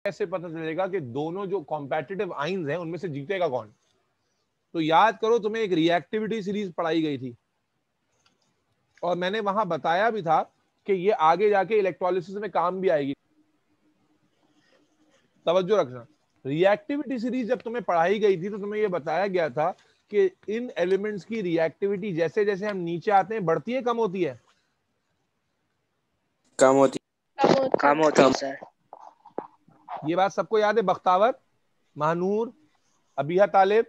कैसे पता चलेगा कि दोनों जो कॉम्पिटिटिव आइंस हैं उनमें से जीतेगा कौन? तो याद करो तुम्हें एक रिएक्टिविटी सीरीज पढ़ाई गई थी और मैंने वहां बताया भी था कि ये आगे जाके इलेक्ट्रोलिसिस में काम भी आएगी। तवज्जो रखना, रिएक्टिविटी सीरीज जब तुम्हें पढ़ाई गई थी तो तुम्हें ये बताया गया था कि इन एलिमेंट्स की रिएक्टिविटी जैसे जैसे हम नीचे आते हैं बढ़ती है कम होती है? कम होती है सर। ये बात सबको याद है? बख्तावर, महानूर, अबिहा तालिब,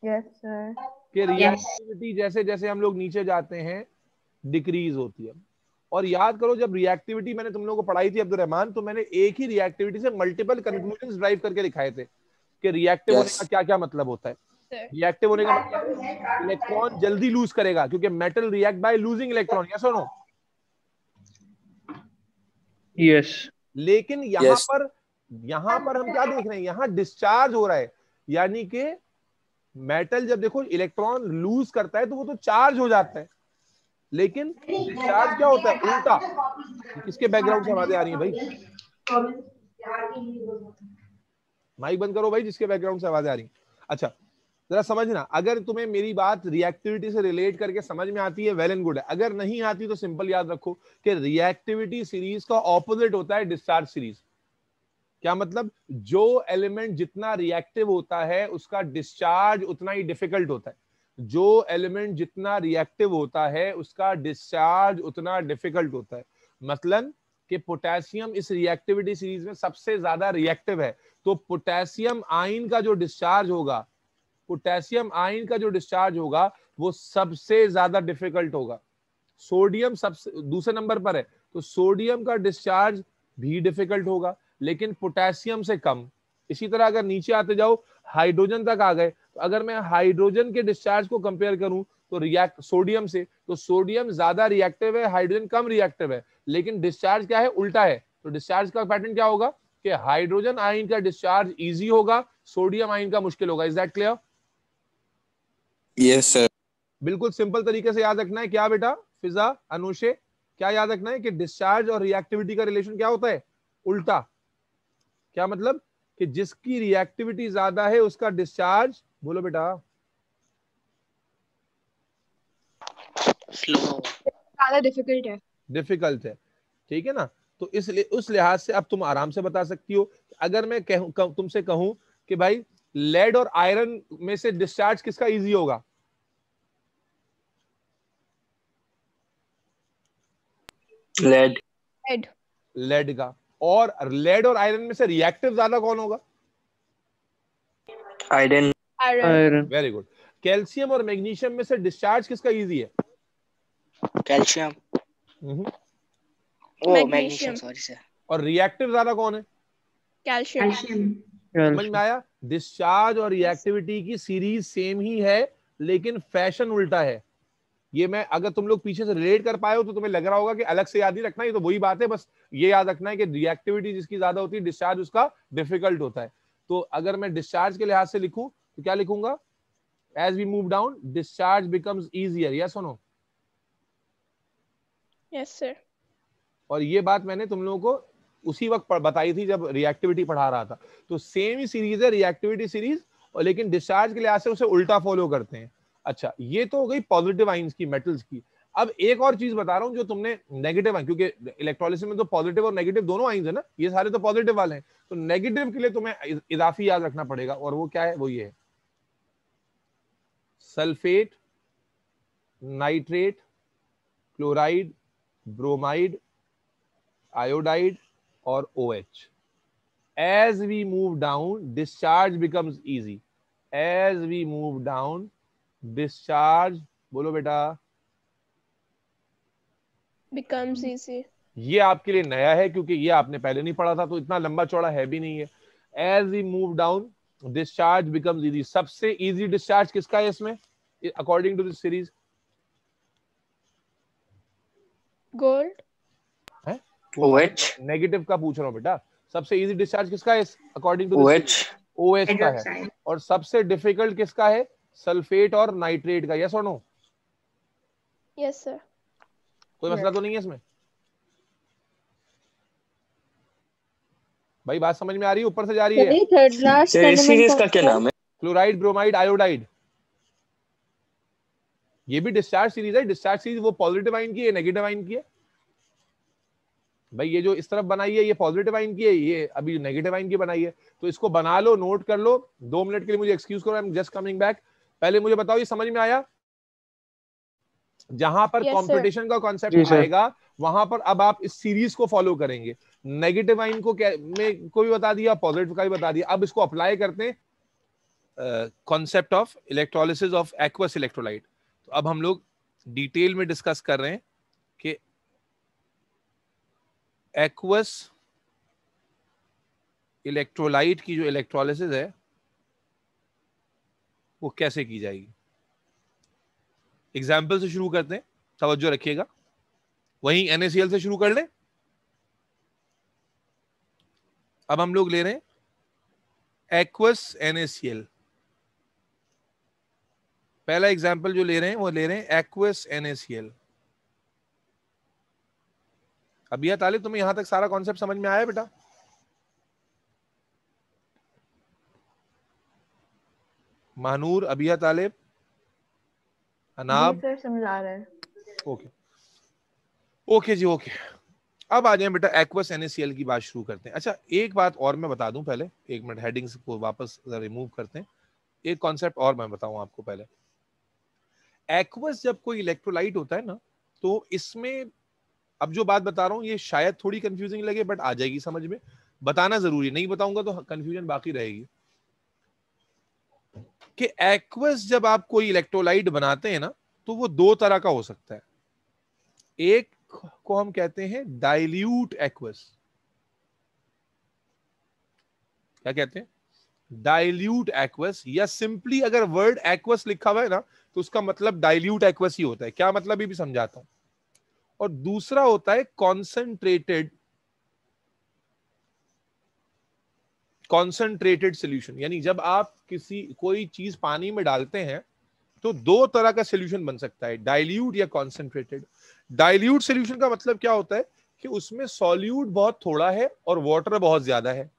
यस सर। कि रिएक्टिविटी जैसे जैसे हम लोग नीचे जाते हैं डिक्रीज होती है। और याद करो जब रिएक्टिविटी मैंने तुम लोगों को पढ़ाई थी अब्दुल रहमान, तो मैंने एक ही रिएक्टिविटी से मल्टीपल कंक्लूजन्स ड्राइव करके दिखाए थे कि रिएक्टिव होने का क्या क्या मतलब होता है। रिएक्टिव होने का मतलब है इलेक्ट्रॉन जल्दी लूज करेगा क्योंकि metal react by losing electron. Yes और नो? यस। लेकिन यहां पर हम क्या देख रहे हैं, यहां डिस्चार्ज हो रहा है, यानी कि मेटल जब देखो इलेक्ट्रॉन लूज करता है तो वो तो चार्ज हो जाता है, लेकिन डिस्चार्ज क्या होता है? उल्टा। किसके बैकग्राउंड से आवाजें आ रही हैं भाई? माइक बंद करो भाई जिसके बैकग्राउंड से आवाजें आ रही हैं। अच्छा जरा समझना, अगर तुम्हें मेरी बात रिएक्टिविटी से रिलेट करके समझ में आती है वेल एंड गुड है, अगर नहीं आती तो सिंपल याद रखो कि रिएक्टिविटी सीरीज का ऑपोजिट होता है डिस्चार्ज सीरीज। क्या मतलब? जो एलिमेंट जितना रिएक्टिव होता है उसका डिस्चार्ज उतना ही डिफिकल्ट होता है, जो एलिमेंट जितना रिएक्टिव होता है उसका डिस्चार्ज उतना डिफिकल्ट होता है। मसलन कि पोटेशियम इस रिएक्टिविटी सीरीज में सबसे ज्यादा रिएक्टिव है, तो पोटेशियम आयन का जो डिस्चार्ज होगा, पोटेशियम आयन का जो डिस्चार्ज होगा वो सबसे ज्यादा डिफिकल्ट होगा। सोडियम सबसे दूसरे नंबर पर है, तो सोडियम का डिस्चार्ज भी डिफिकल्ट होगा लेकिन पोटेशियम से कम। इसी तरह अगर नीचे आते जाओ हाइड्रोजन तक आ गए, तो अगर मैं हाइड्रोजन के डिस्चार्ज को कंपेयर करूं तो सोडियम से, तो सोडियम ज्यादा रिएक्टिव है, हाइड्रोजन कम रिएक्टिव है, लेकिन डिस्चार्ज क्या है? उल्टा है। तो डिस्चार्ज का पैटर्न क्या होगा कि हाइड्रोजन आयन का डिस्चार्ज इजी होगा, सोडियम आयन का मुश्किल होगा। Is that clear? Yes sir. बिल्कुल सिंपल तरीके से याद रखना है। क्या बेटा? फिजा, अनुषे, क्या याद रखना है कि डिस्चार्ज और रिएक्टिविटी का रिलेशन क्या होता है? उल्टा। क्या मतलब? कि जिसकी रिएक्टिविटी ज्यादा है उसका डिस्चार्ज, बोलो बेटा, स्लो, ज्यादा डिफिकल्ट है। डिफिकल्ट है। ठीक है ना? तो इसलिए उस लिहाज से अब तुम आराम से बता सकती हो। अगर मैं तुमसे कहूं कि भाई लेड और आयरन में से डिस्चार्ज किसका इजी होगा? लेड। लेड का। और लेड और आयरन में से रिएक्टिव ज्यादा कौन होगा? आयरन। Very good. कैल्शियम और मैग्नीशियम में से डिस्चार्ज किसका इजी है? कैल्शियम। Magnesium, sorry sir. और रिएक्टिव ज्यादा कौन है? कैल्शियम। समझ में आया? डिस्चार्ज और रिएक्टिविटी की सीरीज सेम ही है लेकिन फैशन उल्टा है। ये मैं अगर तुम लोग पीछे से रिलेट कर पाए हो तो तुम्हें लग रहा होगा कि अलग से याद नहीं रखना, ये तो वही बात है। बस ये याद रखना है कि रिएक्टिविटी जिसकी ज्यादा होती है डिस्चार्ज उसका डिफिकल्ट होता है। तो अगर मैं डिस्चार्ज के लिहाज से लिखूं तो क्या लिखूंगा? As we move down discharge becomes easier. Yes और नो? Yes sir. और ये बात मैंने तुम लोगों को उसी वक्त बताई थी जब रिएक्टिविटी पढ़ा रहा था। तो सेम ही सीरीज है रिएक्टिविटी सीरीज, और लेकिन डिस्चार्ज के लिहाज से उसे उल्टा फॉलो करते हैं। अच्छा ये तो हो गई पॉजिटिव आइंस की, मेटल्स की। अब एक और चीज बता रहा हूं जो तुमने नेगेटिव आइन, क्योंकि इलेक्ट्रोलिसिस में तो पॉजिटिव और नेगेटिव दोनों आइंस है ना, ये सारे तो पॉजिटिव वाले हैं, तो नेगेटिव के लिए तुम्हें इजाफी याद रखना पड़ेगा। और वो क्या है? वो ये है sulphate, nitrate, chloride, bromide, iodide और OH। as we move down discharge becomes easy, as we move down discharge, बोलो बेटा, becomes easy। ये आपके लिए नया है क्योंकि ये आपने पहले नहीं पढ़ा था, तो इतना लंबा चौड़ा है भी नहीं है। as we move down discharge becomes easy। सबसे इजी डिस्चार्ज किसका है इसमें according to this series? Gold. है OH। नेगेटिव का पूछ रहा हूं बेटा। सबसे इजी डिस्चार्ज किसका है अकॉर्डिंग टू OH। OH का है। और सबसे डिफिकल्ट किसका है? सल्फेट और नाइट्रेट का। यस और नो? Yes sir. कोई मसला तो नहीं है इसमें? भाई बात समझ में आ रही है? ऊपर से जा रही है। थर्ड लास्ट सर इस सीरीज का क्या नाम है? Chloride, bromide, iodide. ये भी डिस्चार्ज सीरीज है। डिस्चार्ज सीरीज वो पॉजिटिव आयन की है, नेगेटिव आयन की है। भाई ये जो इस तरफ बनाई है ये पॉजिटिव आयन की है, ये अभी नेगेटिव आयन की बनाई है। तो इसको बना लो, नोट कर लो। 2 मिनट के लिए मुझे एक्सक्यूज करो, I am just coming back. पहले मुझे बताओ ये समझ में आया? जहां पर कंपटीशन का कॉन्सेप्ट आएगा वहां पर अब आप इस सीरीज को फॉलो करेंगे। नेगेटिव आयन को में को भी बता दिया, पॉजिटिव का भी बता दिया। अब इसको अप्लाई करते हैं concept of electrolysis of aqueous electrolyte. तो अब हम लोग डिटेल में डिस्कस कर रहे हैं कि एक्वस इलेक्ट्रोलाइट की जो इलेक्ट्रोलिसिस है वो कैसे की जाएगी। एग्जाम्पल से शुरू करते हैं, तवज्जो रखिएगा। वहीं NaCl से शुरू कर लें। अब हम लोग ले रहे हैं एक्वस NaCl। पहला एग्जाम्पल जो ले रहे हैं वो ले रहे हैं एक्वस NaCl। अबिया तालिब, तुम्हें यहां तक सारा कॉन्सेप्ट समझ में आया बेटा? महानूर, अबिया तालिब, अनाब? सर समझा रहे हैं। ओके ओके जी, ओके। अब आ जाए बेटा एक्वस NaCl की बात शुरू करते हैं। अच्छा एक बात और मैं बता दूं पहले, 1 मिनट हेडिंग्स को वापस रिमूव करते हैं। एक कॉन्सेप्ट और मैं बताऊं आपको पहले। एक्वस जब कोई इलेक्ट्रोलाइट होता है ना, तो इसमें अब जो बात बता रहा हूं ये शायद थोड़ी कंफ्यूजिंग लगे, बट आ जाएगी समझ में। बताना जरूरी, नहीं बताऊंगा तो कंफ्यूजन बाकी रहेगी। कि एक्वस जब आप कोई इलेक्ट्रोलाइट बनाते हैं ना, तो वो 2 तरह का हो सकता है। एक को हम कहते हैं डाइल्यूट एक्वस। क्या कहते हैं? डाइल्यूट एक्वस, या सिंपली अगर वर्ड एक्वस लिखा हुआ है ना तो उसका मतलब डाइल्यूट एक्वस ही होता है। क्या मतलब ये भी समझाता हूं। और दूसरा होता है कॉन्सेंट्रेटेड सॉल्यूशन। यानी जब आप कोई चीज पानी में डालते हैं तो 2 तरह का सॉल्यूशन बन सकता है, डाइल्यूट या कॉन्सेंट्रेटेड। डाइल्यूट सॉल्यूशन का मतलब क्या होता है कि उसमें सॉल्यूट बहुत थोड़ा है और वाटर बहुत ज्यादा है।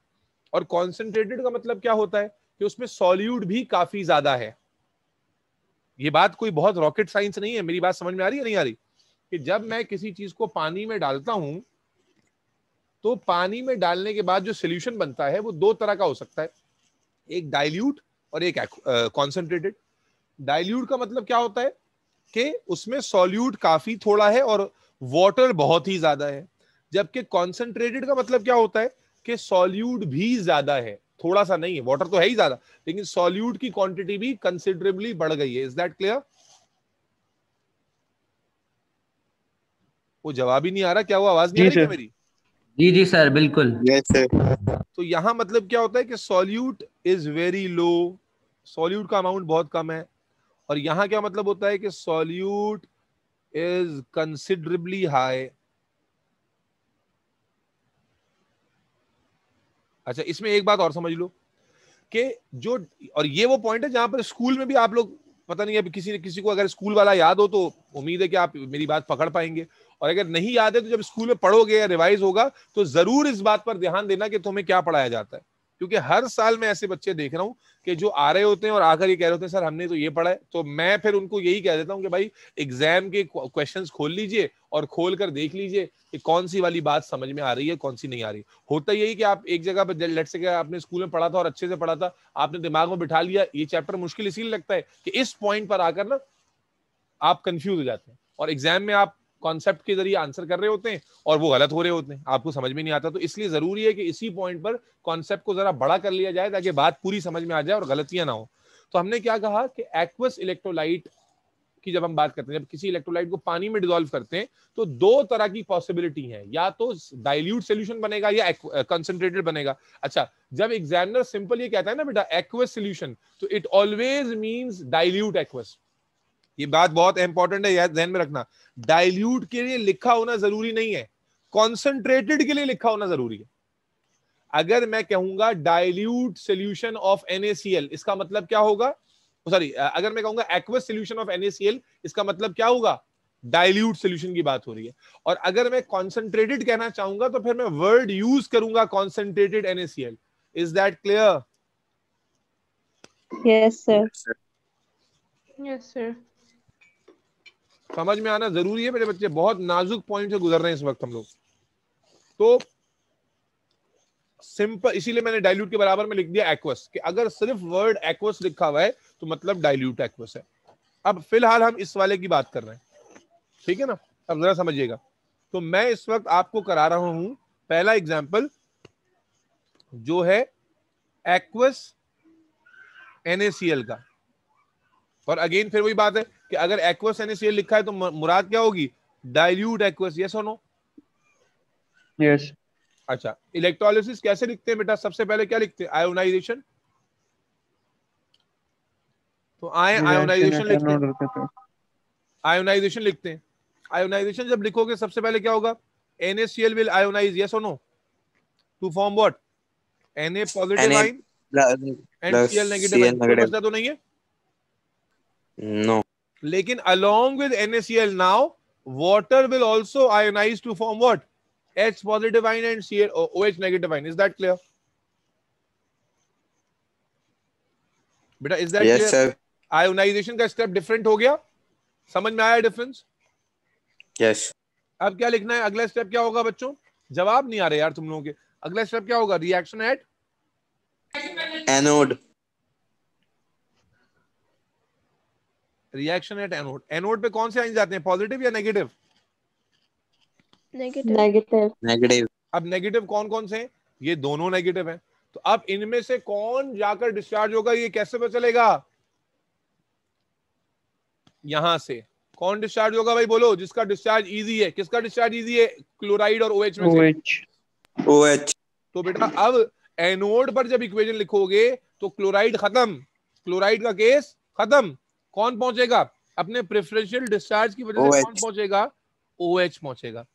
और कॉन्सेंट्रेटेड का मतलब क्या होता है कि उसमें सॉल्यूट भी काफी ज्यादा है। ये बात कोई बहुत रॉकेट साइंस नहीं है। मेरी बात समझ में आ रही है नहीं आ रही? कि जब मैं किसी चीज को पानी में डालता हूं तो पानी में डालने के बाद जो सॉल्यूशन बनता है वो 2 तरह का हो सकता है, एक डाइल्यूट और एक कॉन्सेंट्रेटेड। डाइल्यूट का मतलब क्या होता है कि उसमें सॉल्यूट काफी थोड़ा है और वाटर बहुत ही ज्यादा है। जबकि कॉन्सेंट्रेटेड का मतलब क्या होता है कि सॉल्यूट भी ज्यादा है, थोड़ा सा नहीं है, वाटर तो है ही ज्यादा, लेकिन सॉल्यूट की क्वांटिटी भी कंसिडरेबली बढ़ गई है। Is that clear? वो जवाब ही नहीं आ रहा, क्या वो आवाज नहीं आ रही क्या मेरी? जी जी सर, बिल्कुल। Yes sir. तो यहां मतलब क्या होता है कि solute is very low, solute का अमाउंट बहुत कम है। और यहां क्या मतलब होता है कि सॉल्यूट इज कंसिडरेबली हाई। अच्छा इसमें एक बात और समझ लो कि जो, और ये वो पॉइंट है जहां पर स्कूल में भी आप लोग, पता नहीं अभी किसी को अगर स्कूल वाला याद हो तो उम्मीद है कि आप मेरी बात पकड़ पाएंगे, और अगर नहीं याद है तो जब स्कूल में पढ़ोगे या रिवाइज होगा तो जरूर इस बात पर ध्यान देना कि तुम्हें क्या पढ़ाया जाता है। क्योंकि हर साल मैं ऐसे बच्चे देख रहा हूं कि जो आ रहे होते हैं और आकर ये कह रहे होते हैं सर हमने तो ये पढ़ा है। तो मैं फिर उनको यही कह देता हूं कि भाई एग्जाम के क्वेश्चंस खोल लीजिए और खोल कर देख लीजिए कि कौन सी वाली बात समझ में आ रही है, कौन सी नहीं आ रही। होता यही कि आप एक जगह पर लेट से क्या आपने स्कूल में पढ़ा था और अच्छे से पढ़ा था, आपने दिमाग में बिठा लिया, ये चैप्टर मुश्किल इसीलिए लगता है कि इस पॉइंट पर आकर ना आप कंफ्यूज हो जाते हैं और एग्जाम में आप कॉन्सेप्ट के जरिए आंसर कर रहे होते हैं और वो गलत हो रहे होते हैं, आपको समझ में नहीं आता। तो इसलिए जरूरी है कि इसी पॉइंट पर कॉन्सेप्ट को जरा बड़ा कर लिया जाए ताकि बात पूरी समझ में आ जाए और गलतियां ना हो। तो हमने क्या कहा कि एक्वस इलेक्ट्रोलाइट की जब हम बात करते हैं, जब किसी इलेक्ट्रोलाइट को पानी में डिसॉल्व करते हैं तो 2 तरह की पॉसिबिलिटी है, या तो डाइल्यूट सॉल्यूशन बनेगा या कंसंट्रेटेड बनेगा। अच्छा जब एग्जामिनर सिंपल ये कहता है ना बेटा एक्वस सॉल्यूशन, तो it always means dilute aqueous. ये बात बहुत इंपॉर्टेंट है, याद ध्यान में रखना। डाइल्यूट के लिए लिखा होना जरूरी नहीं है, कॉन्सेंट्रेटेड के लिए लिखा होना जरूरी है। अगर मैं कहूंगा डाइल्यूट सॉल्यूशन ऑफ NaCl, इसका मतलब क्या होगा? सॉरी, अगर मैं कहूंगा एक्वस सॉल्यूशन ऑफ NaCl, इसका मतलब क्या होगा डाइल्यूट सोल्यूशन की बात हो रही है। और अगर मैं कॉन्सेंट्रेटेड कहना चाहूंगा तो फिर मैं वर्ड यूज करूंगा concentrated NaCl। Is that clear? Yes, sir. Yes, sir. समझ में आना जरूरी है मेरे बच्चे, बहुत नाजुक पॉइंट से गुजर रहे हैं इस वक्त हम लोग। तो सिंपल, इसीलिए मैंने डाइल्यूट के बराबर में लिख दिया एक्वस, कि अगर सिर्फ वर्ड एक्वस लिखा हुआ है तो मतलब डाइल्यूट एक्वस है। अब फिलहाल हम इस वाले की बात कर रहे हैं, ठीक है ना? अब जरा समझिएगा। तो मैं इस वक्त आपको करा रहा हूं पहला एग्जाम्पल जो है एक्वस NaCl का। और अगेन फिर वही बात है कि अगर एक्वस NaCl लिखा है तो मुराद क्या होगी? Dilute aqueous. यस और नो? Yes. अच्छा, इलेक्ट्रोलिसिस कैसे लिखते हैं बेटा? सबसे पहले क्या लिखते हैं? आयोनाइजेशन। तो आयोनाइजेशन लिखते हैं, आयोनाइजेशन लिखते हैं। आयोनाइजेशन जब लिखोगे सबसे पहले क्या होगा? NaCl will ionize, yes or no, to form what? Na positive ion and Cl negative ion। कोई मसला तो नहीं है? No. लेकिन along with NaCl now water will also ionize to form what? H positive ion and OH negative ion। is that clear? बेटा is that Yes, clear? sir. Ionisation का step different हो गया, समझ में आया डिफरेंस? Yes. अब क्या लिखना है? अगला स्टेप क्या होगा बच्चों? जवाब नहीं आ रहे यार तुम लोगों के। अगला स्टेप क्या होगा? Reaction at Anode. Reaction at anode. Anode पे कौन से आयन जाते हैं? पॉजिटिव या नेगेटिव? Negative. Negative. Negative. अब नेगेटिव कौन कौन से हैं? ये दोनों नेगेटिव हैं। तो अब इनमें से कौन जाकर डिस्चार्ज होगा ये कैसे पता चलेगा? यहां से कौन डिस्चार्ज होगा भाई? बोलो, जिसका डिस्चार्ज इजी है। किसका डिस्चार्ज इजी है? क्लोराइड और OH में से। OH. OH. तो बेटा अब एनोड पर जब इक्वेशन लिखोगे तो क्लोराइड खत्म, क्लोराइड का केस खत्म। कौन पहुंचेगा? अपने प्रेफरेंशियल डिस्चार्ज की वजह से OH. कौन पहुंचेगा? OH पहुंचेगा।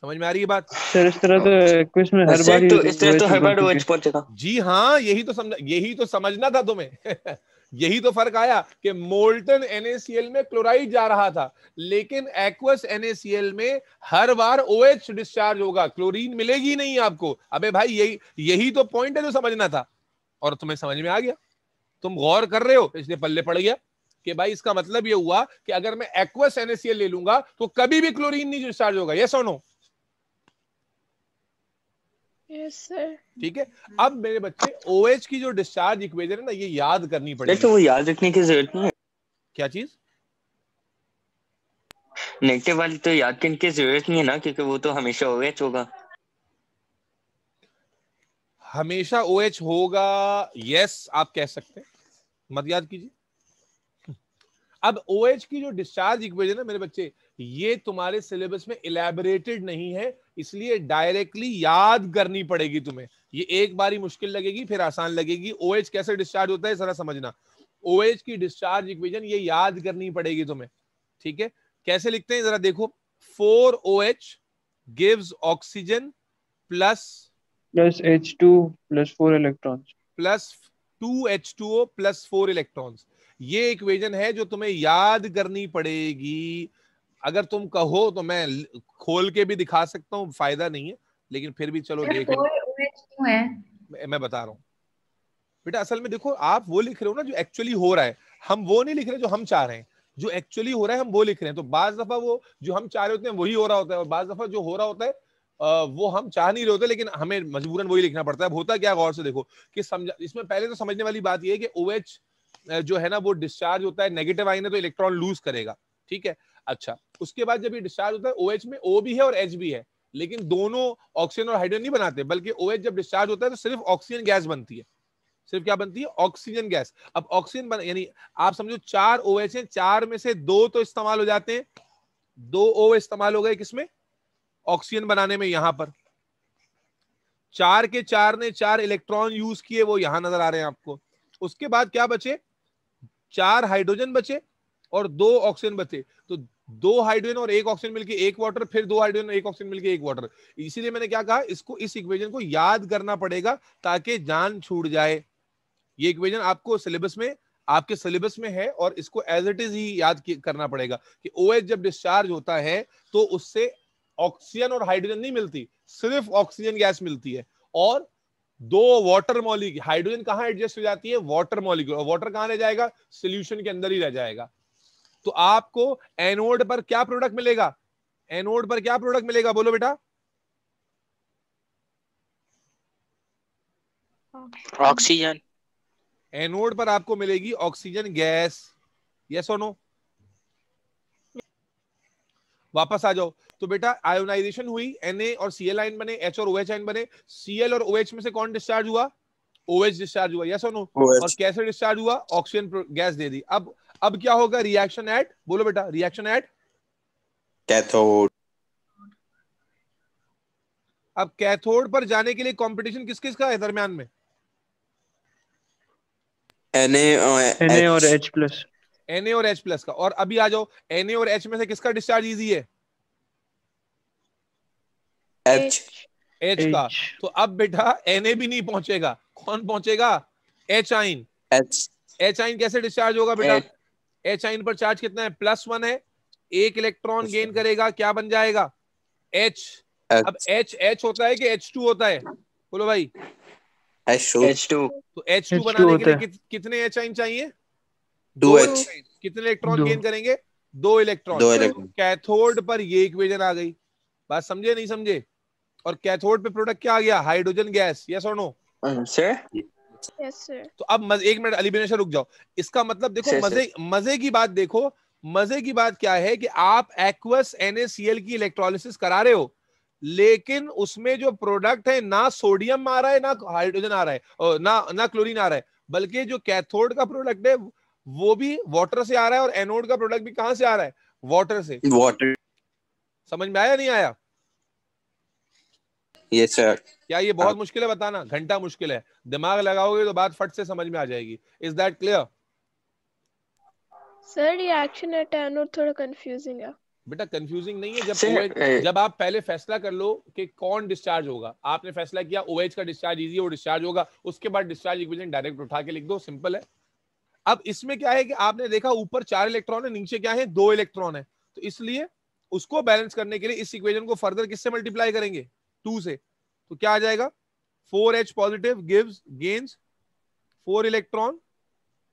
समझ में आ रही है बात? सर इस तरह तो क्विज में हर बार इस तरह तो हर बार OH पहुंचेगा। जी हाँ, यही तो समझना था तुम्हें। यही तो फर्क आया कि मोल्टन NaCl में क्लोराइड जा रहा था, लेकिन एक्वस NaCl में हर बार OH डिस्चार्ज होगा, क्लोरीन मिलेगी नहीं आपको। अबे भाई यही तो पॉइंट है जो समझना था, और तुम्हें समझ में आ गया। तुम गौर कर रहे हो इसलिए पल्ले पड़ गया कि भाई इसका मतलब ये हुआ कि अगर मैं एक्वस NaCl ले लूंगा तो कभी भी क्लोरीन नहीं डिस्चार्ज होगा। यस और नो? Yes, sir. ठीक है। अब मेरे बच्चे OH की जो डिस्चार्ज इक्वेशन है ना, ये याद करनी पड़ेगी। तो वो याद रखने की जरूरत नहीं है। क्या चीज? नेगेटिव वाली तो याद करने की जरूरत नहीं है ना, क्योंकि वो तो हमेशा OH होगा। हमेशा OH होगा, यस आप कह सकते हैं, मत याद कीजिए। अब OH की जो डिस्चार्ज इक्वेशन है मेरे बच्चे, ये तुम्हारे सिलेबस में इलैबोरेटेड नहीं है, इसलिए डायरेक्टली याद करनी पड़ेगी तुम्हें। ये एक बारी मुश्किल लगेगी फिर आसान लगेगी। OH कैसे डिस्चार्ज होता है जरा समझना। OH की डिस्चार्ज इक्वेशन ये याद करनी पड़ेगी तुम्हें, ठीक है? कैसे लिखते हैं जरा देखो। 4OH gives oxygen plus H2 plus 4 electrons plus 2H2O plus 4 electrons. ये इक्वेशन है जो तुम्हें याद करनी पड़ेगी। अगर तुम कहो तो मैं खोल के भी दिखा सकता हूँ, फायदा नहीं है, लेकिन फिर भी चलो देख लो। मैं बता रहा हूँ बेटा, असल में देखो आप वो लिख रहे हो ना जो एक्चुअली हो रहा है, हम वो नहीं लिख रहे जो हम चाह रहे हैं। जो एक्चुअली हो रहा है हम वो लिख रहे हैं। तो बाज दफा वो जो हम चाह रहे होते हैं वही हो रहा होता है, और बाज दफा जो हो रहा होता है वो हम चाह नहीं रहे होते, लेकिन हमें मजबूरन वही लिखना पड़ता है। होता क्या, गौर से देखो कि समझा। इसमें पहले तो समझने वाली बात यह है कि OH जो है ना वो डिस्चार्ज होता है, नेगेटिव आयन है तो इलेक्ट्रॉन लूज करेगा, ठीक है? अच्छा, उसके बाद जब ये डिस्चार्ज होता है OH में O भी है और H भी है, लेकिन दोनों ऑक्सीजन और हाइड्रोजन नहीं बनाते, बल्कि OH जब डिस्चार्ज होता है तो सिर्फ ऑक्सीजन गैस बनती है। सिर्फ क्या बनती है? Oxygen gas. अब ऑक्सीजन यानी आप समझो 4 OH हैं, 4 में से 2 तो इस्तेमाल हो जाते हैं, 2 O इस्तेमाल हो गए किसमें? ऑक्सीजन बनाने में। यहां पर 4 के 4 ने 4 इलेक्ट्रॉन यूज किए, वो यहां नजर आ रहे हैं आपको। उसके बाद क्या बचे? 4 हाइड्रोजन बचे और 2 ऑक्सीजन बचे। तो 2 हाइड्रोजन और 1 ऑक्सीजन मिलके 1 वाटर, फिर 2 हाइड्रोजन और 1 ऑक्सीजन मिलके 1 वाटर। इसीलिए मैंने क्या कहा, इसको इस इक्वेशन को याद करना पड़ेगा ताकि जान छूट जाए। ये इक्वेशन आपको सिलेबस में आपके सिलेबस में है और इसको एज इट इज ही याद करना पड़ेगा कि OH जब डिस्चार्ज होता है तो उससे ऑक्सीजन और हाइड्रोजन नहीं मिलती, सिर्फ ऑक्सीजन गैस मिलती है और दो वाटर मॉलिक्यूल, हाइड्रोजन कहां एडजस्ट हो जाती है, वाटर मॉलिक्यूल, और वाटर कहां रह जाएगा, सॉल्यूशन के अंदर ही रह जाएगा। तो आपको एनोड पर क्या प्रोडक्ट मिलेगा, एनोड पर क्या प्रोडक्ट मिलेगा, बोलो बेटा। ऑक्सीजन। एनोड पर आपको मिलेगी ऑक्सीजन गैस, यस और नो। वापस आ जाओ। तो बेटा आयोनाइजेशन हुई, Na और Cl आयन बने, H और OH आयन बने, Cl और OH में से कौन डिस्चार्ज हुआ, OH डिस्चार्ज हुआ, यस और नो। और कैसे डिस्चार्ज हुआ, ऑक्सीजन गैस दे दी। अब क्या होगा, रिएक्शन एट, बोलो बेटा, रिएक्शन एट कैथोड। अब कैथोड पर जाने के लिए कंपटीशन किस किस का है दरमियान में, Na और H प्लस, Na और H प्लस का। और अभी आ जाओ, Na और H में से किसका डिस्चार्ज इजी है, H का। तो अब बेटा Na भी नहीं पहुंचेगा, कौन पहुंचेगा, H आइन। H आइन कैसे डिस्चार्ज होगा बेटा, H आइन पर चार्ज कितना है, +1 है, एक इलेक्ट्रॉन गेन करेगा, क्या बन जाएगा, H। अब H होता है कि H2 होता है, बोलो भाई, H2। तो H2 बनाने के लिए कितने H आइन चाहिए, 2H। कितने इलेक्ट्रॉन गेन करेंगे, 2 इलेक्ट्रॉन। कैथोड पर ये इक्वेशन आ गई, बात समझे नहीं समझे। और कैथोड पे प्रोडक्ट क्या आ गया, हाइड्रोजन गैस, यस और नो सर। Yes sir. तो अब एक मिनट अली बिनेशा रुक जाओ। इसका मतलब देखो, मजे की बात देखो, मजे की बात क्या है कि आप एक्वस NaCl की इलेक्ट्रोलिसिस करा रहे हो, लेकिन उसमें जो प्रोडक्ट है ना सोडियम आ रहा है ना हाइड्रोजन आ रहा है और ना क्लोरीन आ रहा है, बल्कि जो कैथोड का प्रोडक्ट है वो भी वाटर से आ रहा है और एनोड का प्रोडक्ट भी कहां से आ रहा है, वाटर से। वाटर। समझ में आया नहीं आया, यस सर। क्या ये बहुत मुश्किल है, बताना, घंटा मुश्किल है, दिमाग लगाओगे तो बात फट से समझ में आ जाएगी। Is that clear sir? Reaction at anode थोड़ा कंफ्यूजिंग है। बेटा कंफ्यूजिंग नहीं है, जब आप पहले फैसला कर लो कि कौन डिस्चार्ज होगा, आपने फैसला किया OH का डिस्चार्ज इजी है, वो डिस्चार्ज होगा, उसके बाद डिस्चार्ज इक्वेशन डायरेक्ट उठा के लिख दो, सिंपल है। अब इसमें क्या है कि आपने देखा ऊपर 4 इलेक्ट्रॉन है, नीचे क्या है, 2 इलेक्ट्रॉन है, तो इसलिए उसको बैलेंस करने के लिए इस इक्वेशन को फर्दर किससे मल्टीप्लाई करेंगे, 2 से। तो क्या आ जाएगा, 4H positive gives gains 4 electron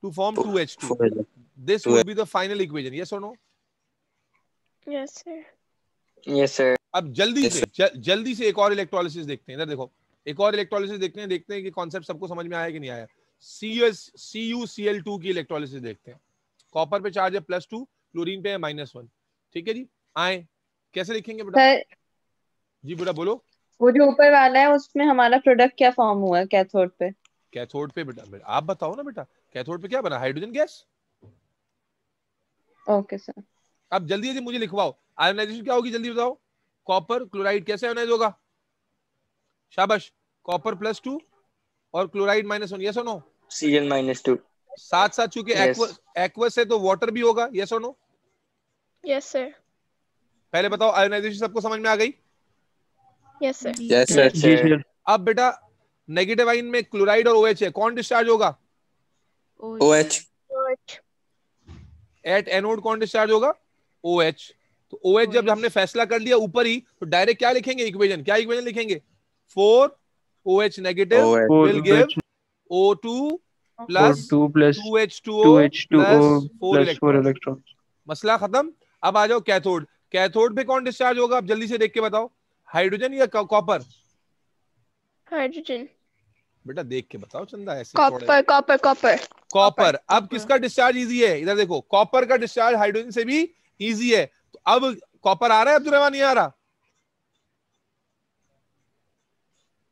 to form 2H2। This would be the final equation, yes और no. Yes sir. Yes sir. अब जल्दी से एक और इलेक्ट्रोलिसिस देखते हैं, इधर देखो, एक और इलेक्ट्रोलिसिस देखते हैं कि कॉन्सेप्ट सबको समझ में आया कि नहीं आया। CuCl2 की इलेक्ट्रोलिसिस देखते हैं। कॉपर पे चार्ज है +2, क्लोरीन पे है -1, ठीक है जी। आए कैसे लिखेंगे बेटा, जी बेटा बोलो। वो जो ऊपर वाला है उसमें हमारा प्रोडक्ट क्या फॉर्म हुआ है कैथोड पे? कैथोड पे बेटा आप बताओ ना बेटा, कैथोड पे क्या बना, हाइड्रोजन गैस। Okay sir. अब जल्दी से मुझे लिखवाओ, आयोनाइजेशन क्या होगी, जल्दी बताओ। कॉपर क्लोराइड कैसे आयोनाइज होगा, शाबाश, कॉपर +2 और क्लोराइड -1, यस और नो। Cl -2। साथ साथ चूंकि एक्वस है तो वाटर भी होगा, यस और नो। Yes sir. पहले बताओ आयोनाइजेशन सबको समझ में आ गई, यस सर। Yes sir. अब बेटा नेगेटिव आइन में क्लोराइड और OH है, कौन डिस्चार्ज होगा, OH। एट एनोड कौन डिस्चार्ज होगा, OH। तो OH जब हमने फैसला कर लिया ऊपर ही, तो डायरेक्ट क्या लिखेंगे इक्वेशन, क्या इक्वेशन लिखेंगे, 4OH negative will give O2 + 2H2O + 4 electron. मसला खत्म। अब आ जाओ कैथोड, कैथोड पे कौन डिस्चार्ज होगा, अब जल्दी से देख के बताओ, हाइड्रोजन या कॉपर, हाइड्रोजन। बेटा देख के बताओ चंदा, ऐसे कॉपर कॉपर कॉपर कॉपर। अब किसका डिस्चार्ज इजी है, इधर देखो, कॉपर का डिस्चार्ज हाइड्रोजन से भी इजी है। तो अब कॉपर आ रहा है अब्दुल रहमान, नहीं आ रहा,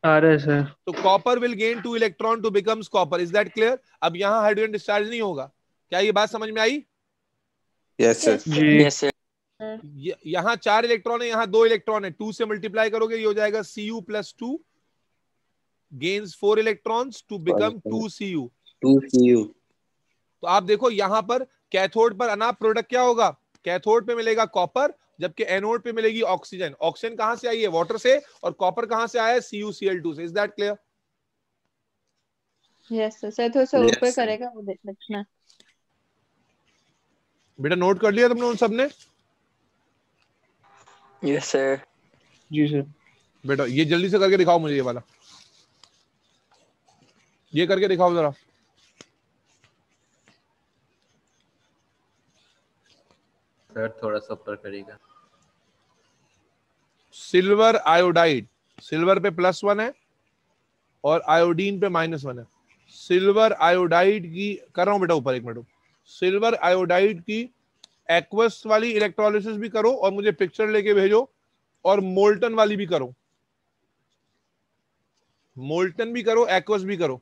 आ रहा है सर। तो copper will gain 2 electron to becomes copper, is that clear. अब यहाँ हाइड्रोजन डिस्चार्ज नहीं होगा, क्या ये बात समझ में आई, यस सर। Yes sir. यहाँ 4 इलेक्ट्रॉन है, यहाँ 2 इलेक्ट्रॉन है, 2 से मल्टीप्लाई करोगे ये हो जाएगा Cu + 2 gains 4 electrons to become 2Cu। तो आप देखो यहाँ पर कैथोड पर अनाप प्रोडक्ट क्या होगा, कैथोड पे मिलेगा कॉपर, जबकि एनोड पे मिलेगी ऑक्सीजन। ऑक्सीजन कहां से आई है, वाटर से, और कॉपर कहां से आया है, CuCl2 से। Is that clear? Yes sir. थोड़ा सा ऊपर करेगा वो देखना। बेटा नोट कर लिया तुमने उन सबने? Yes sir. जी सर। बेटा ये जल्दी से करके दिखाओ मुझे, ये वाला, ये करके दिखाओ जरा। सर थोड़ा सा ऊपर करिएगा। सिल्वर आयोडाइड, सिल्वर पे +1 है और आयोडीन पे -1 है। सिल्वर आयोडाइड की कर रहा हूं बेटा ऊपर, 1 मिनट। सिल्वर आयोडाइड की एक्वस वाली इलेक्ट्रोलिसिस भी करो और मुझे पिक्चर लेके भेजो, और मोल्टन वाली भी करो, मोल्टन भी करो, एक्वस भी करो।